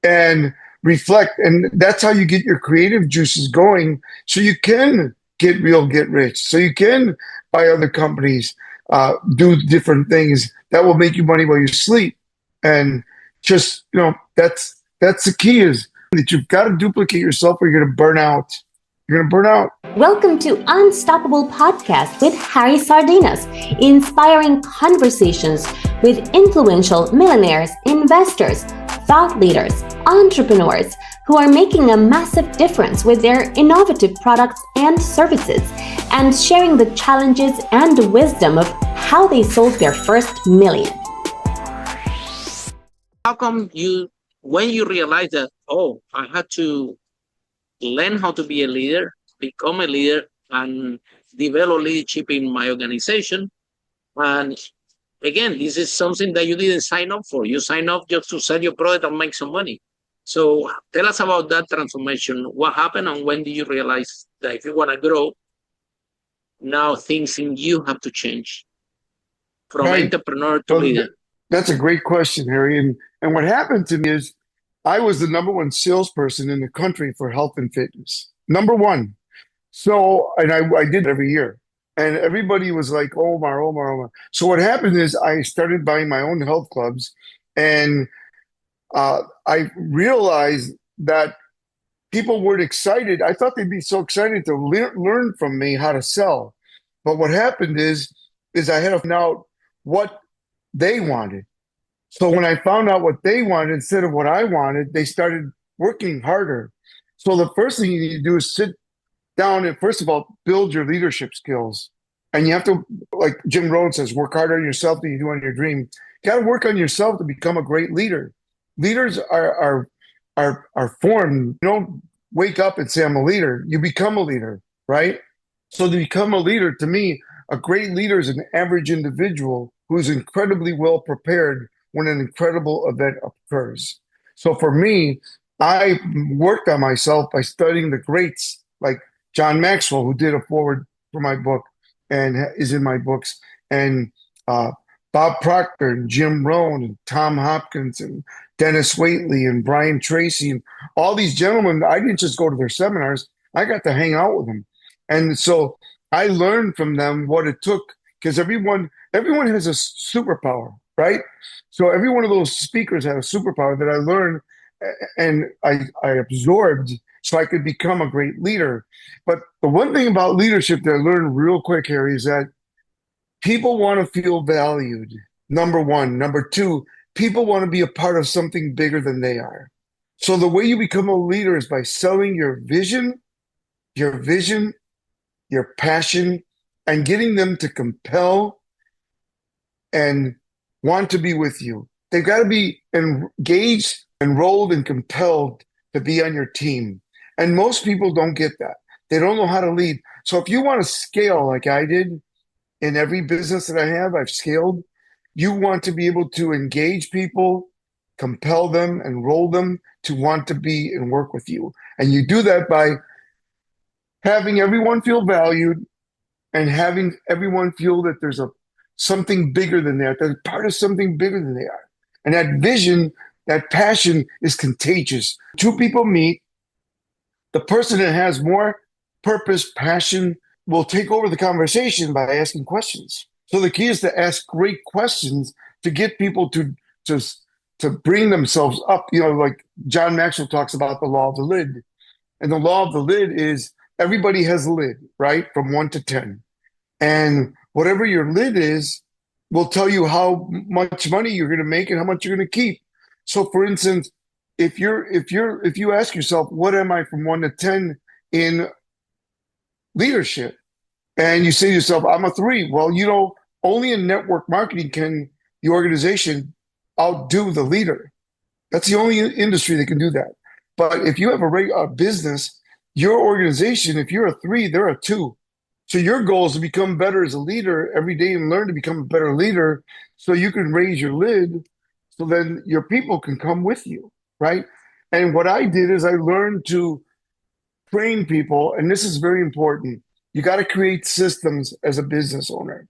and reflect. And that's how you get your creative juices going so you can get rich, so you can buy other companies, do different things that will make you money while you sleep. And just, that's the key, is that you've got to duplicate yourself or you're going to burn out. You're going to burn out. Welcome to Unstoppable Podcast with Harry Sardinas, inspiring conversations with influential millionaires, investors, thought leaders, entrepreneurs who are making a massive difference with their innovative products and services, and sharing the challenges and wisdom of how they sold their first million. How come when you realize that, oh, I had to learn how to be a leader, become a leader, and develop leadership in my organization? And again, this is something that you didn't sign up for. You sign up just to sell your product and make some money. So tell us about that transformation. What happened, and when did you realize that if you want to grow, now things in you have to change from entrepreneur to leader? That's a great question, Harry. And what happened to me is I was the number one salesperson in the country for health and fitness. Number one. So, and I did it every year. And everybody was like, Omar. So what happened is I started buying my own health clubs, and I realized that people weren't excited. I thought they'd be so excited to learn from me how to sell. But what happened is I had to find out what they wanted. So when I found out what they wanted instead of what I wanted, they started working harder. So the first thing you need to do is sit down and, first of all, build your leadership skills. And you have to, like Jim Rohn says, work harder on yourself than you do on your dream. You got to work on yourself to become a great leader. Leaders are formed. You don't wake up and say, I'm a leader. You become a leader, right? So to become a leader, to me, a great leader is an average individual who's incredibly well prepared when an incredible event occurs. So for me, I worked on myself by studying the greats like John Maxwell, who did a forward for my book and is in my books, and Bob Proctor and Jim Rohn and Tom Hopkins and Dennis Waitley and Brian Tracy and all these gentlemen. I didn't just go to their seminars. I got to hang out with them. And so I learned from them what it took, because everyone has a superpower, right? So every one of those speakers had a superpower that I learned and I absorbed so I could become a great leader. But the one thing about leadership that I learned real quick, Harry, is that people want to feel valued, number one. Number two, people want to be a part of something bigger than they are. So the way you become a leader is by selling your vision, your passion, and getting them to compel and want to be with you. They've got to be engaged, enrolled, and compelled to be on your team. And most people don't get that. They don't know how to lead. So if you want to scale like I did in every business that I have, I've scaled, you want to be able to engage people, compel them, enroll them to want to be and work with you. And you do that by having everyone feel valued and having everyone feel that there's something bigger than that, they're part of something bigger than they are. And that vision, that passion is contagious. Two people meet, the person that has more purpose, passion will take over the conversation by asking questions. So the key is to ask great questions to get people to bring themselves up. Like John Maxwell talks about the law of the lid. And the law of the lid is everybody has a lid, right? From 1 to 10. And whatever your lid is will tell you how much money you're going to make and how much you're going to keep. So for instance, if you ask yourself, what am I from 1 to 10 in leadership? And you say to yourself, I'm a 3. Well, only in network marketing can the organization outdo the leader. That's the only industry that can do that. But if you have a business, your organization, if you're a 3, they're a 2. So your goal is to become better as a leader every day and learn to become a better leader so you can raise your lid so then your people can come with you, right? And what I did is I learned to train people, and this is very important. You got to create systems as a business owner.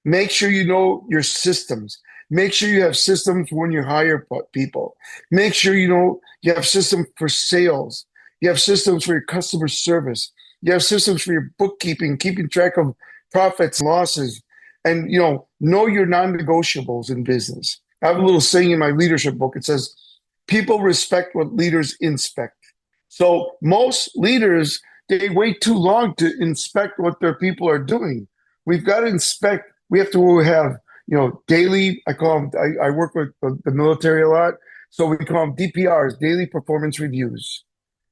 Make sure you know your systems. Make sure you have systems when you hire people. Make sure you know You have systems for sales. You have systems for your customer service. You have systems for your bookkeeping, keeping track of profits and losses. And, know your non-negotiables in business. I have a little saying in my leadership book. It says, people respect what leaders inspect. So most leaders, they wait too long to inspect what their people are doing. We've got to inspect. We have to have, daily, I call them, I work with the military a lot. So we call them DPRs, daily performance reviews.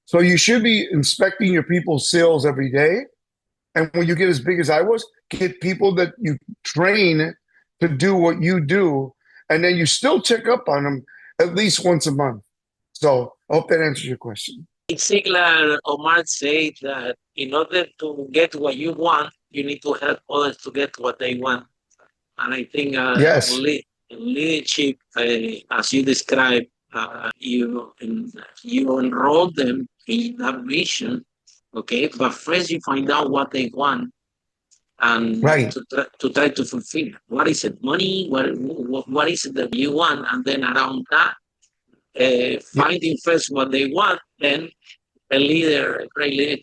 So you should be inspecting your people's sales every day. And when you get as big as I was, get people that you train to do what you do. And then you still check up on them at least once a month. So I hope that answers your question. Basically, Omar said that in order to get what you want, you need to help others to get what they want. And I think Yes. leadership, as you described, you enroll them in that vision, okay? But first you find out what they want and Right. to try to fulfill. What is it? Money? What is it that you want? And then around that, finding first what they want, then a great leader,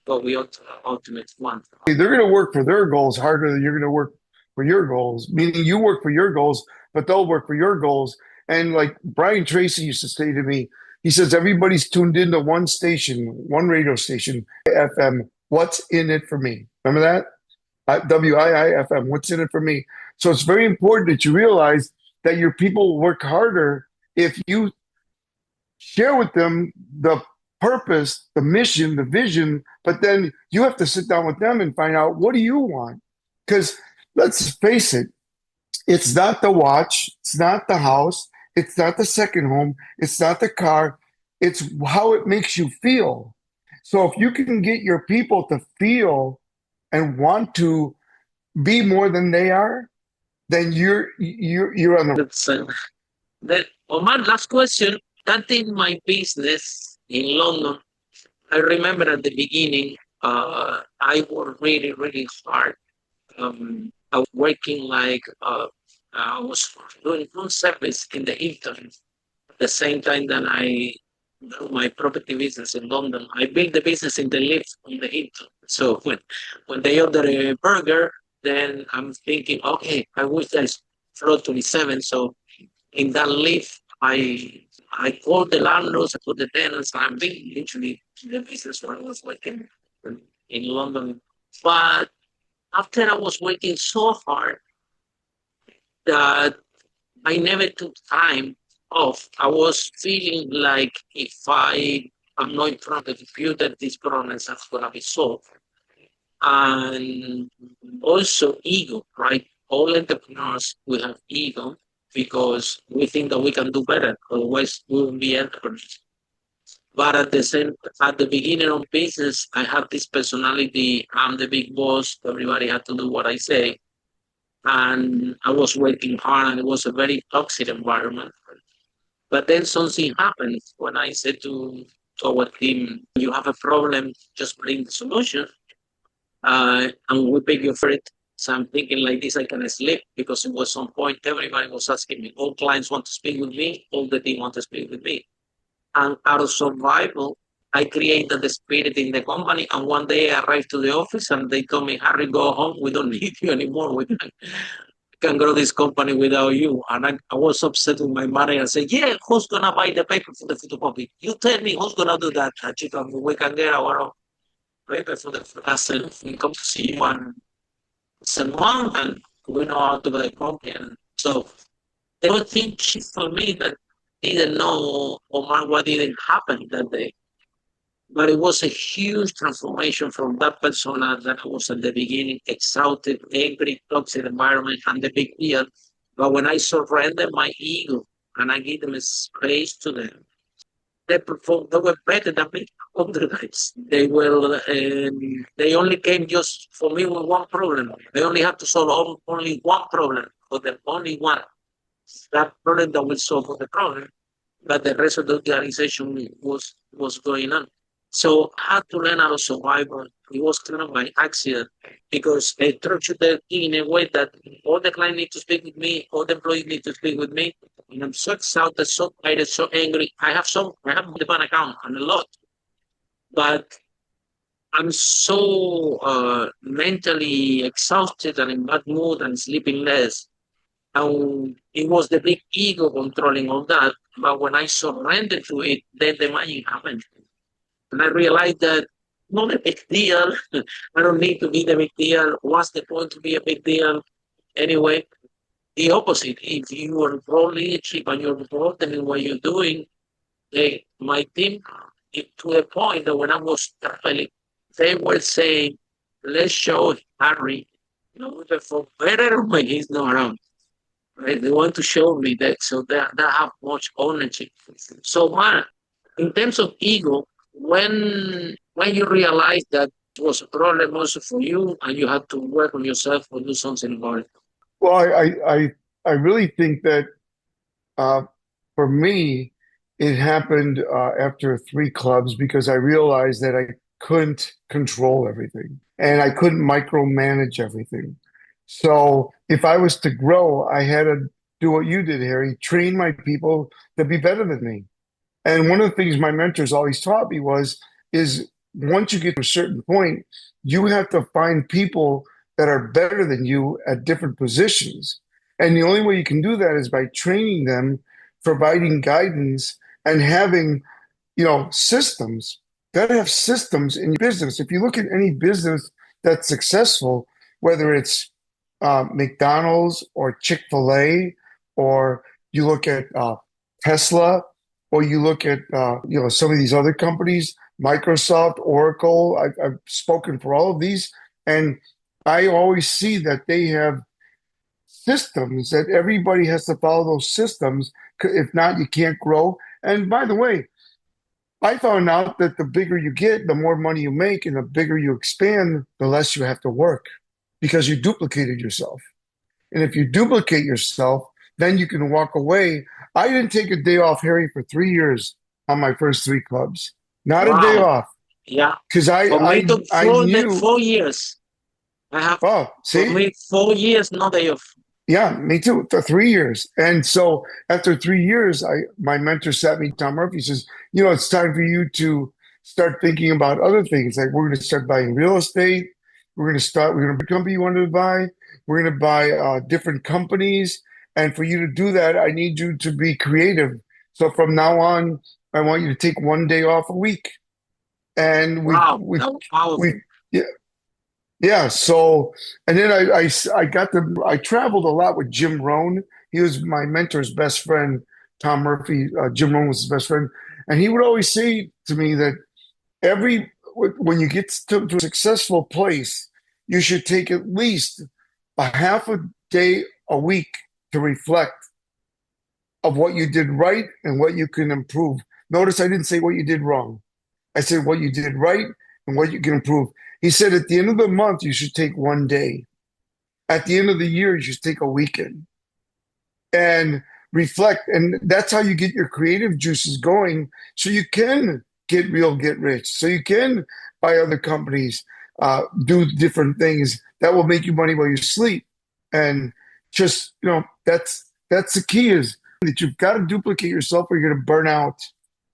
what we ultimately want. They're going to work for their goals harder than you're going to work for your goals, meaning you work for your goals, but they'll work for your goals. And like Brian Tracy used to say to me, he says, everybody's tuned into one station, one radio station, FM. What's in it for me? Remember that? WIIFM. What's in it for me? So it's very important that you realize that your people will work harder if you share with them the purpose, the mission, the vision, but then you have to sit down with them and find out, what do you want? Because let's face it, it's not the watch, it's not the house, it's not the second home, it's not the car, it's how it makes you feel. So if you can get your people to feel and want to be more than they are, then you're on the Omar, last question. Starting my business in London, I remember at the beginning, I worked really, really hard. I was working I was doing room service in the Hilton at the same time that I do my property business in London. I built the business in the lift in the Hilton. So when they order a burger, then I'm thinking, okay, I wish there's floor 27. So in that lift, I called the landlords, I called the tenants, and I'm being literally the business where I was working in London. But after I was working so hard that I never took time off, I was feeling like if I am not in front of the computer, these problems are going to be solved. And also ego, right? All entrepreneurs will have ego because we think that we can do better, otherwise we won't be entrepreneurs. But at the beginning of business, I had this personality. I'm the big boss. Everybody had to do what I say, and I was working hard, and it was a very toxic environment. But then something happened when I said to our team, "You have a problem, just bring the solution, and we pay you for it." So I'm thinking like this, I can sleep because it was some point everybody was asking me. All clients want to speak with me, all the team want to speak with me. And out of survival, I created the spirit in the company. And one day I arrived to the office and they told me, Harry, go home. We don't need you anymore. We can grow this company without you. And I was upset with my manager and said, yeah, who's going to buy the paper for the photocopy? You tell me who's going to do that. We can get our own paper for the said, we come to see you and someone and we know how to buy the company. And so there were things for me that didn't know Omar what didn't happen that day. But it was a huge transformation from that persona that I was at the beginning, exhausted, angry, toxic environment, and the big deal. But when I surrendered my ego and I gave them a space to them, they performed, they were better than me all the guys. They only came just for me with one problem. They only had to solve only one problem for them, only one. That problem that will solve the problem, but the rest of the organization was going on. So I had to learn how to survive. It was kind of by accident because I structured it in a way that all the clients need to speak with me, all the employees need to speak with me. and I'm so exhausted, so tired, so angry. I have the bank account and a lot, but I'm so mentally exhausted and in bad mood and sleeping less. And it was the big ego controlling all that. But when I surrendered to it, then the magic happened. And I realized that not a big deal. I don't need to be the big deal. What's the point to be a big deal? Anyway, the opposite. If you are pro leadership and you're important in what you're doing, my team, to the point that when I was traveling, they were saying, let's show Harry, for better when he's not around. Right? They want to show me that, so that have much ownership. So, man, in terms of ego, when you realize that it was a problem also for you, and you had to work on yourself or do something about it. Well, I really think that for me, it happened after 3 clubs because I realized that I couldn't control everything and I couldn't micromanage everything. So if I was to grow, I had to do what you did, Harry, train my people to be better than me. And one of the things my mentors always taught me is once you get to a certain point, you have to find people that are better than you at different positions. And the only way you can do that is by training them, providing guidance, and having, systems. Got to have systems in your business. If you look at any business that's successful, whether it's McDonald's or Chick-fil-A, or you look at Tesla, or you look at some of these other companies, Microsoft, Oracle. I've spoken for all of these, and I always see that they have systems that everybody has to follow those systems. If not, you can't grow. And by the way, I found out that the bigger you get, the more money you make, and the bigger you expand, the less you have to work because you duplicated yourself. And if you duplicate yourself, then you can walk away. I didn't take a day off, Harry, for 3 years on my first 3 clubs. Not a day off. Yeah. Because I took I knew 4 years. I have see? For me 4 years, no day off. Yeah, me too. For 3 years. And so after 3 years, my mentor sat me, Tom Murphy, says, it's time for you to start thinking about other things. Like we're going to start buying real estate. We're going to be a company you wanted to buy. We're going to buy different companies. And for you to do that, I need you to be creative. So from now on, I want you to take 1 day off a week. And yeah. So, and then I traveled a lot with Jim Rohn. He was my mentor's best friend, Tom Murphy. Jim Rohn was his best friend. And he would always say to me that when you get to a successful place, you should take at least a half a day a week to reflect of what you did right and what you can improve. Notice I didn't say what you did wrong. I said what you did right and what you can improve. He said at the end of the month, you should take 1 day. At the end of the year, you should take a weekend and reflect. And that's how you get your creative juices going so you can get rich. So you can buy other companies, do different things that will make you money while you sleep. And just, that's the key is that you've got to duplicate yourself or you're going to burn out.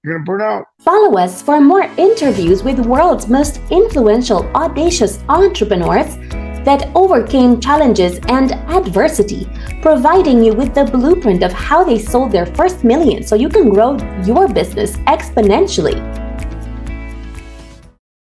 You're going to burn out. Follow us for more interviews with world's most influential, audacious entrepreneurs that overcame challenges and adversity, providing you with the blueprint of how they sold their first million so you can grow your business exponentially.